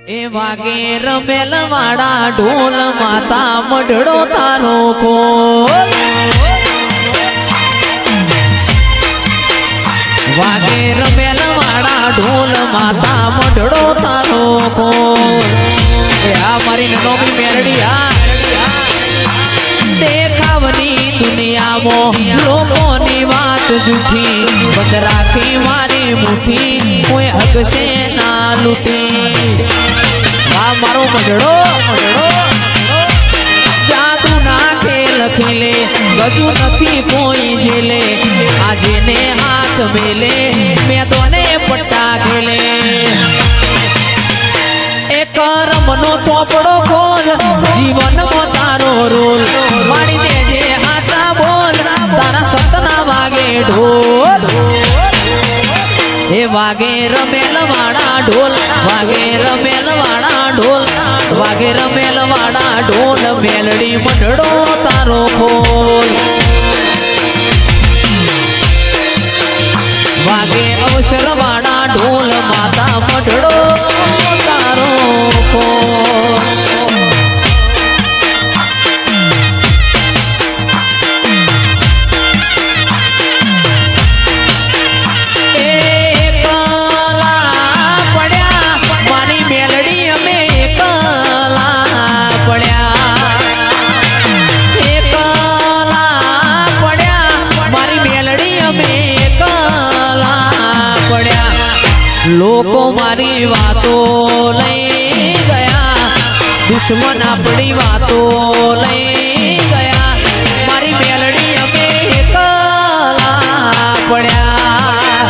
એ વાગે રમેલ વાળા ઢોલ માતા મઢડો તારો ખોલ વાગે રમેલ વાળા ઢોલ માતા મઢડો તારો ખોલ એ આ મારી નોમી મેરડી દેખાવની દુનિયામાં લોકોની વાત જૂઠી બંધ રાખી મારી મુઠ્ઠી કોઈ હકશે ના લૂટી આ મારો મઢડો જાદુ ના ખેલ ખેલે ગજુ નથી કોઈ જેલે આજે ને હાથ મેલે મેદોને પટ્ટા ખેલે એક રમનો ચોપડો ખોલ જીવનમાં તારો રોલ મારી દેજે હાથા બોલ તારા સતના વાગે ઢોલ એ વાગે રમેલ વાળા ઢોલ વાગે રમેલ વાળા ઢોલ વાગે રમેલ વાળા ઢોલ મેલડી મઢડો તારો ખોલ વાગે અવસર વાળા ઢોલ માતા મઢડો તારો ખોલ લોકો મારી વાતો લઈ ગયા દુશ્મન આપણી વાતો લઈ ગયા મારી મેલડી અમે એકલા પડ્યા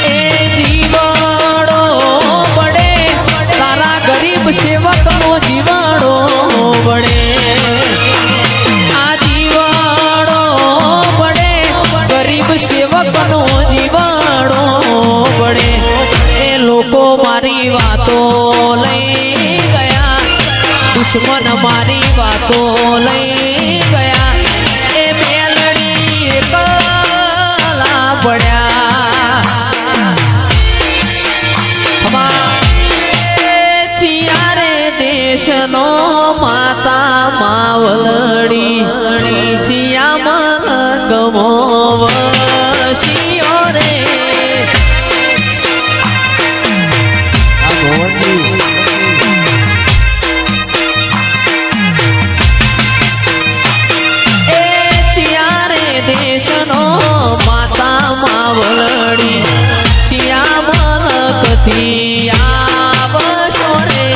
એ જીવાડો પડે તારા ગરીબ સેવકનો જીવાડો પડે સેવકનો જીવાડો પડે એ લોકો મારી વાતો લઈ ગયા દુશ્મન મારી વાતો લઈ ગયા એ મેલડી એકલા પડ્યા ચિયારે દેશનો માતા માવલડી ચિયા મન ગમો દેશનો માતા માવલડી ચિયા મલકથી આવશો રે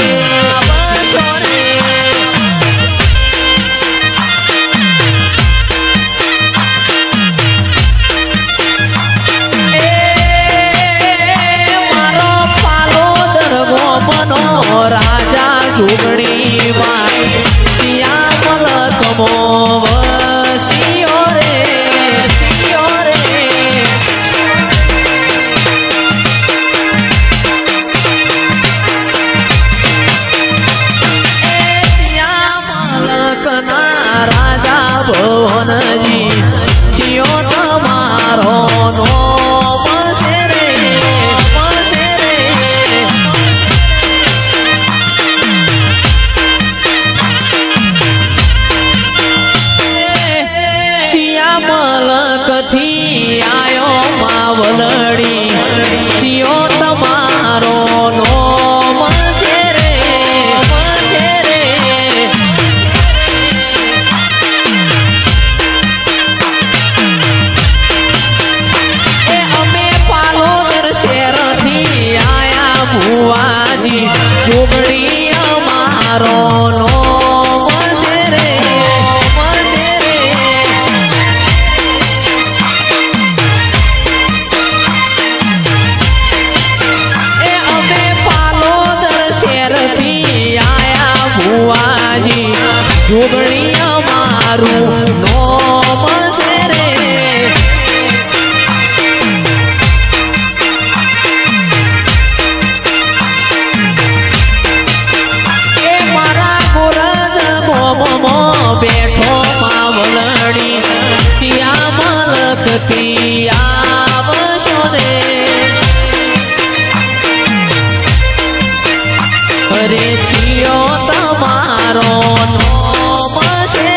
મારો પાલો દરગો મનો રાજા ઝુગડી માં ચિયા મલક મોવશિયો રાજા ભવનજી ચિયો તમારો નો મશે રે ચિયા મલકથી આયો માવલડી ચિયો તમારો નો ભુવાજી ઝુગડી અમારો નો મશે રે એ અમે પાલોદર શહેરથી આયા ભુવાજી ઝુગડી અમારું નો મશે રે બેઠો માવલડી થી આવશો રે અરે ચિયો તમારો નોમ છે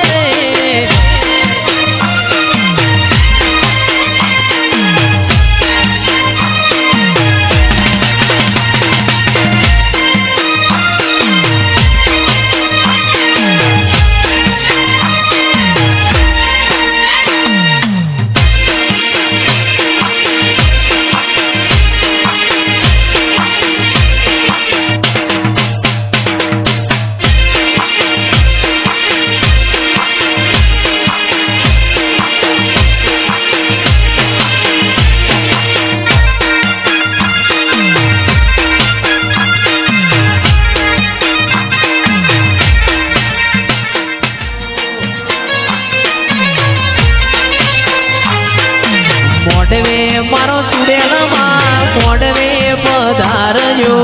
મોડવે મારો ચુડેલ માં મોડવે પધારજો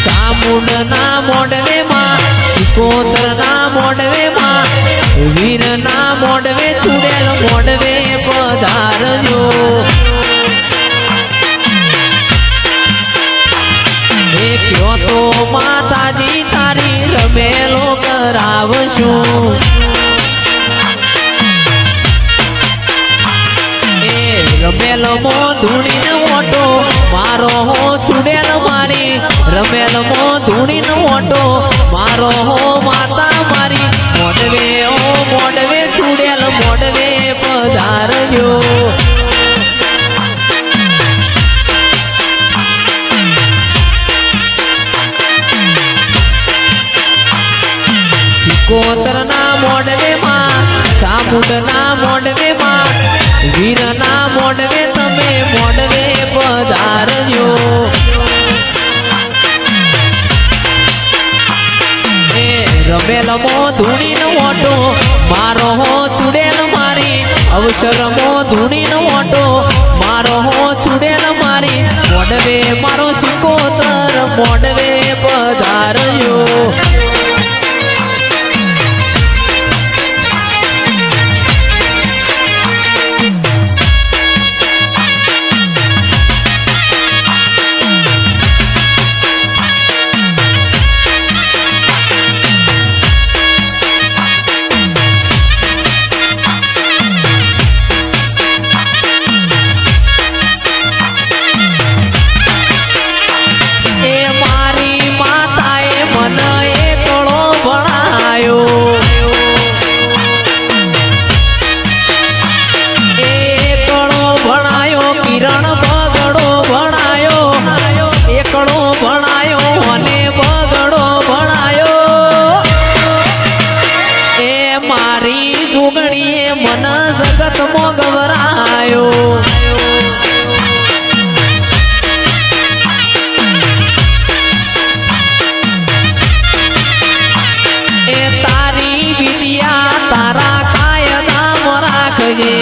ચામુંડ ના મોડવે માં સિકોતર ના મોડવે માં વીર ના મોડવે ચુડેલ મોડવે પધારજો એ કયો તો માતાજી તારી રમેલો કરાવશું રમેલ મો ધૂણીનો ઓટો મારો હો ચુડેલ મારી રમેલ મો ધૂણીનો ઓટો મારો હો માતા મારી મોડવે ઓ મોડવે ચુડેલ મોડવે પધારજો સિકોતર ના મોડવે માં ચામુંડ ના મોડવે માં વીર ના મોડવે તમે મોડવે પધારજો એ રમેલ મો ધૂણીનો ઓટો મારો હો ચુડેલ મારી અવસર મો ધૂણીનો ઓટો મારો હો ચુડેલ મારી મોડવે મારો સિકોતર મોડવે પધારજો જોગણીએ મન જગત મો ગવરાયો એ તારી વિદ્યા તારા કાયદા રાખજે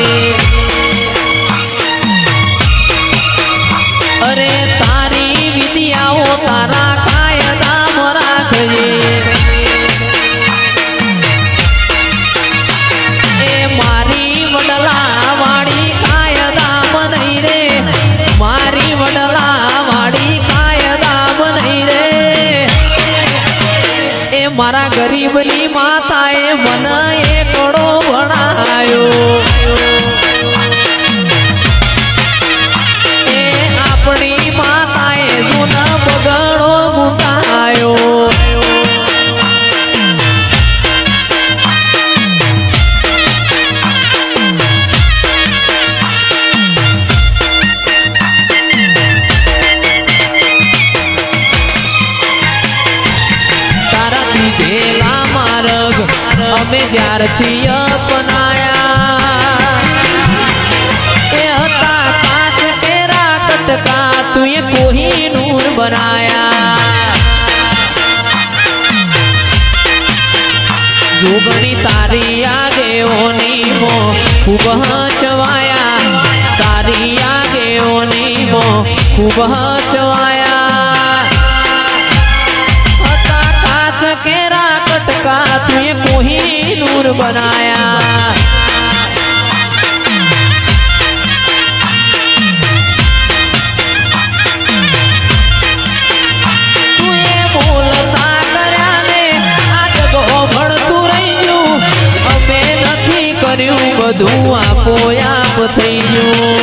અરે તારી વિદ્યાઓ તારા કાયદા રાખજે મારા ગરીબની માતાએ મને એકડો ભણાયો એ આપણી માતાએ જૂના બગડો મૂકાયો અમે જ્યારથી અપનાયા એ હતા કાચ કેરા કટકા તુએ કોહિનૂર બનાયા જોગણી તારી આગેઓની મો ખૂબ હચવાયા તારી આગેઓની મો ખૂબ હચવાયા હતા કાચ કેરા કટકા कटका तुए कोहिनूर बनाया। तुए बोलता कर्या ने आ जगो भणतुं रही गयुं, अमे नथी कर्युं बधुं आपोआप थई गयुं।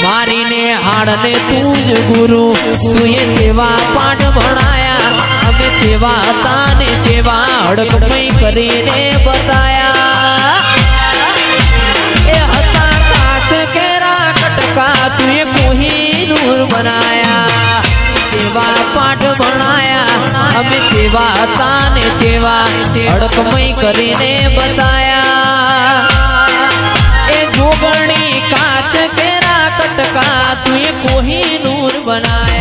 मारीने हाड़ने तूज गुरु तुए चेवा पाठ भणाया, हमें चेवा ताने चेवा हड़कमई करीने बताया। ए हता काच केरा कटका तुए कोहिनूर बनाया, चेवा पाठ भणाया हमें चेवा ताने चेवा हड़कमई करीने बताया। जोगणी काच केरा कटका तुए कोहिनूर बनाया।